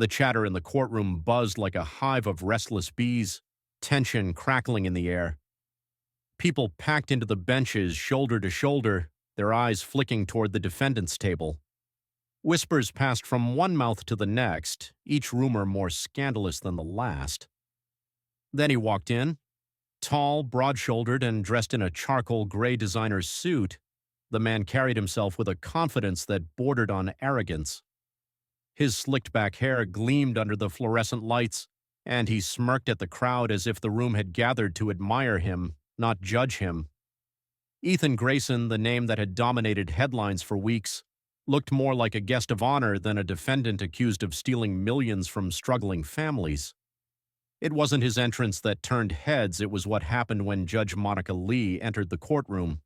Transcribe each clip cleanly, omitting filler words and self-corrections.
The chatter in the courtroom buzzed like a hive of restless bees, tension crackling in the air. People packed into the benches shoulder to shoulder, their eyes flicking toward the defendant's table. Whispers passed from one mouth to the next, each rumor more scandalous than the last. Then he walked in, tall, broad-shouldered, and dressed in a charcoal gray designer's suit. The man carried himself with a confidence that bordered on arrogance. His slicked-back hair gleamed under the fluorescent lights, and he smirked at the crowd as if the room had gathered to admire him, not judge him. Ethan Grayson, the name that had dominated headlines for weeks, looked more like a guest of honor than a defendant accused of stealing millions from struggling families. It wasn't his entrance that turned heads, it was what happened when Judge Monica Lee entered the courtroom.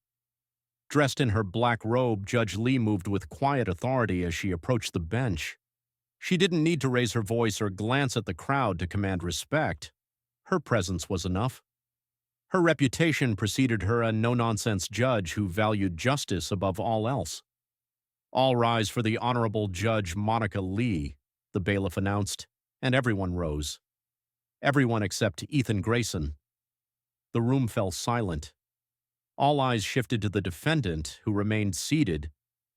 Dressed in her black robe, Judge Lee moved with quiet authority as she approached the bench. She didn't need to raise her voice or glance at the crowd to command respect. Her presence was enough. Her reputation preceded her, a no-nonsense judge who valued justice above all else. "All rise for the Honorable Judge Monica Lee," the bailiff announced, and everyone rose. Everyone except Ethan Grayson. The room fell silent. All eyes shifted to the defendant, who remained seated,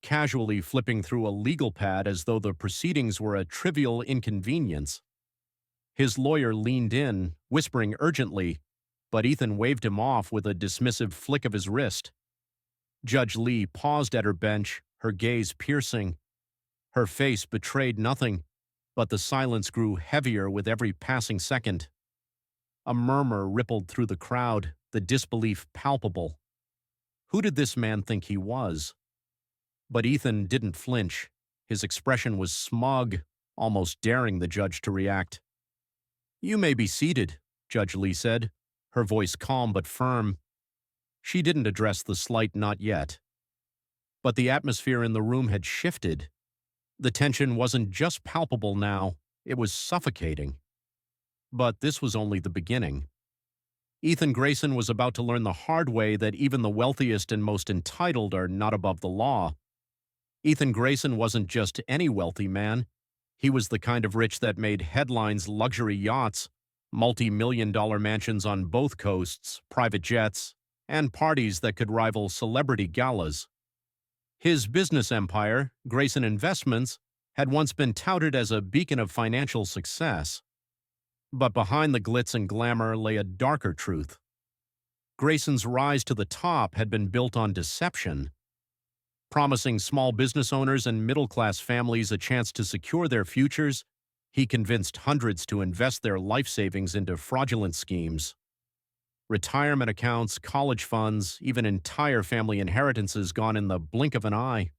casually flipping through a legal pad as though the proceedings were a trivial inconvenience. His lawyer leaned in, whispering urgently, but Ethan waved him off with a dismissive flick of his wrist. Judge Lee paused at her bench, her gaze piercing. Her face betrayed nothing, but the silence grew heavier with every passing second. A murmur rippled through the crowd, the disbelief palpable. Who did this man think he was? But Ethan didn't flinch. His expression was smug, almost daring the judge to react. "You may be seated," Judge Lee said, her voice calm but firm. She didn't address the slight "not yet." But the atmosphere in the room had shifted. The tension wasn't just palpable now, it was suffocating. But this was only the beginning. Ethan Grayson was about to learn the hard way that even the wealthiest and most entitled are not above the law. Ethan Grayson wasn't just any wealthy man. He was the kind of rich that made headlines: luxury yachts, multi-million-dollar mansions on both coasts, private jets, and parties that could rival celebrity galas. His business empire, Grayson Investments, had once been touted as a beacon of financial success. But behind the glitz and glamour lay a darker truth. Grayson's rise to the top had been built on deception. Promising small business owners and middle-class families a chance to secure their futures, he convinced hundreds to invest their life savings into fraudulent schemes. Retirement accounts, college funds, even entire family inheritances gone in the blink of an eye.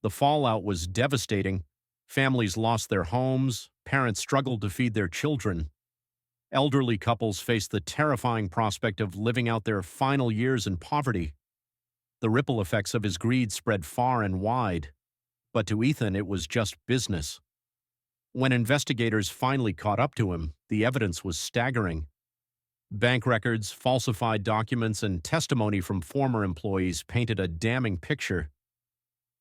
The fallout was devastating. Families lost their homes, parents struggled to feed their children. Elderly couples faced the terrifying prospect of living out their final years in poverty. The ripple effects of his greed spread far and wide. But to Ethan, it was just business. When investigators finally caught up to him, the evidence was staggering. Bank records, falsified documents, and testimony from former employees painted a damning picture.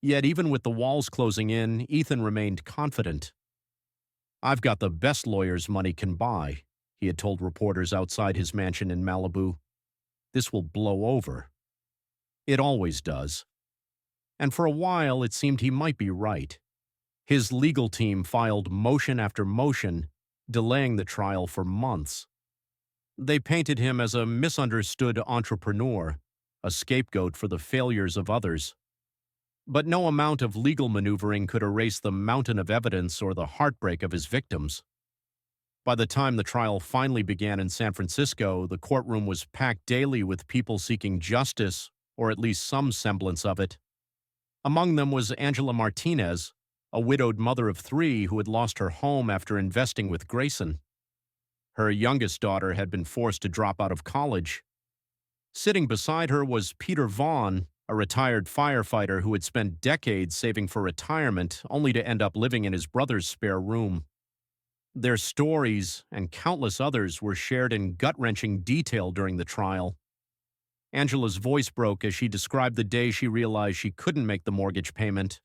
Yet even with the walls closing in, Ethan remained confident. "I've got the best lawyers money can buy," he had told reporters outside his mansion in Malibu. "This will blow over." It always does. And for a while, it seemed he might be right. His legal team filed motion after motion, delaying the trial for months. They painted him as a misunderstood entrepreneur, a scapegoat for the failures of others. But no amount of legal maneuvering could erase the mountain of evidence or the heartbreak of his victims. By the time the trial finally began in San Francisco, the courtroom was packed daily with people seeking justice, or at least some semblance of it. Among them was Angela Martinez, a widowed mother of 3 who had lost her home after investing with Grayson. Her youngest daughter had been forced to drop out of college. Sitting beside her was Peter Vaughn, a retired firefighter who had spent decades saving for retirement only to end up living in his brother's spare room. Their stories, and countless others, were shared in gut-wrenching detail during the trial. Angela's voice broke as she described the day she realized she couldn't make the mortgage payment.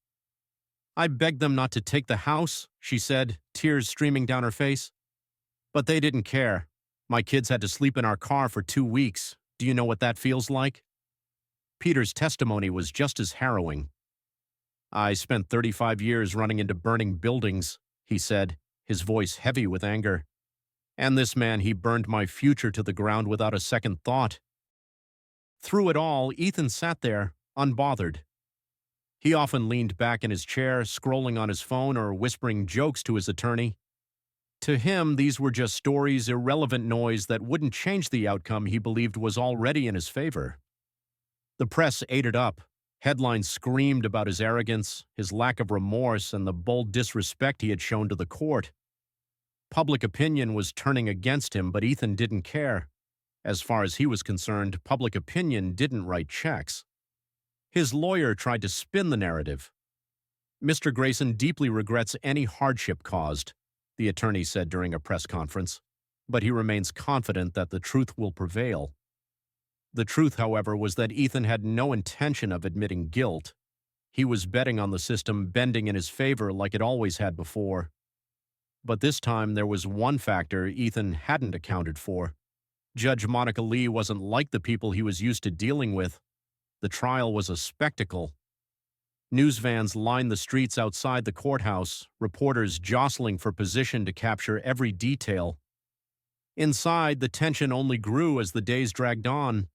I begged them not to take the house, she said, tears streaming down her face. But they didn't care. My kids had to sleep in our car for 2 weeks. Do you know what that feels like? Peter's testimony was just as harrowing. I spent 35 years running into burning buildings, he said, his voice heavy with anger. And this man, he burned my future to the ground without a second thought. Through it all, Ethan sat there, unbothered. He often leaned back in his chair, scrolling on his phone or whispering jokes to his attorney. To him, these were just stories, irrelevant noise that wouldn't change the outcome he believed was already in his favor. The press ate it up. Headlines screamed about his arrogance, his lack of remorse, and the bold disrespect he had shown to the court. Public opinion was turning against him, but Ethan didn't care. As far as he was concerned, public opinion didn't write checks. His lawyer tried to spin the narrative. Mr. Grayson deeply regrets any hardship caused, the attorney said during a press conference, but he remains confident that the truth will prevail. The truth, however, was that Ethan had no intention of admitting guilt. He was betting on the system bending in his favor like it always had before. But this time there was one factor Ethan hadn't accounted for. Judge Monica Lee wasn't like the people he was used to dealing with. The trial was a spectacle. News vans lined the streets outside the courthouse, reporters jostling for position to capture every detail. Inside, the tension only grew as the days dragged on.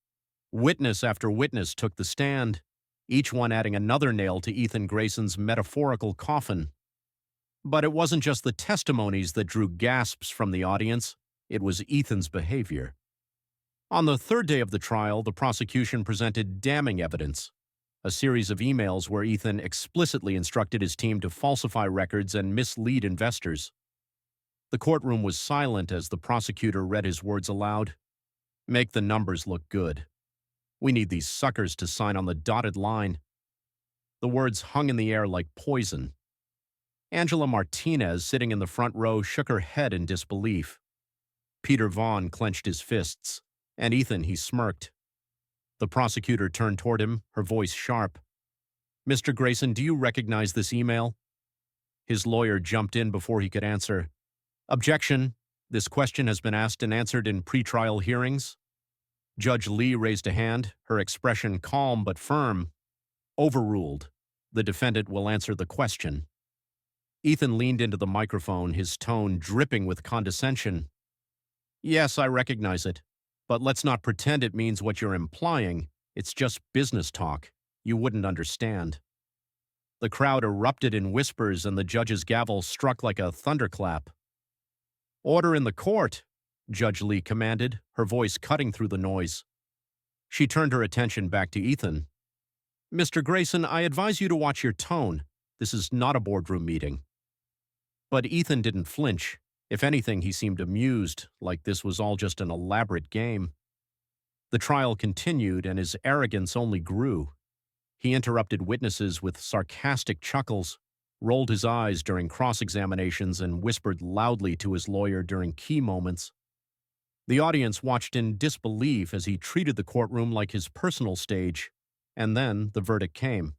Witness after witness took the stand, each one adding another nail to Ethan Grayson's metaphorical coffin. But it wasn't just the testimonies that drew gasps from the audience, it was Ethan's behavior. On the third day of the trial, the prosecution presented damning evidence. A series of emails where Ethan explicitly instructed his team to falsify records and mislead investors. The courtroom was silent as the prosecutor read his words aloud. Make the numbers look good. We need these suckers to sign on the dotted line. The words hung in the air like poison. Angela Martinez, sitting in the front row, shook her head in disbelief. Peter Vaughn clenched his fists, and Ethan, he smirked. The prosecutor turned toward him, her voice sharp. Mr. Grayson, do you recognize this email? His lawyer jumped in before he could answer. Objection. This question has been asked and answered in pretrial hearings. Judge Lee raised a hand, her expression calm but firm. Overruled. The defendant will answer the question. Ethan leaned into the microphone, his tone dripping with condescension. Yes, I recognize it. But let's not pretend it means what you're implying. It's just business talk. You wouldn't understand. The crowd erupted in whispers and the judge's gavel struck like a thunderclap. Order in the court, Judge Lee commanded, her voice cutting through the noise. She turned her attention back to Ethan. Mr. Grayson, I advise you to watch your tone. This is not a boardroom meeting. But Ethan didn't flinch. If anything, he seemed amused, like this was all just an elaborate game. The trial continued, and his arrogance only grew. He interrupted witnesses with sarcastic chuckles, rolled his eyes during cross-examinations, and whispered loudly to his lawyer during key moments. The audience watched in disbelief as he treated the courtroom like his personal stage, and then the verdict came.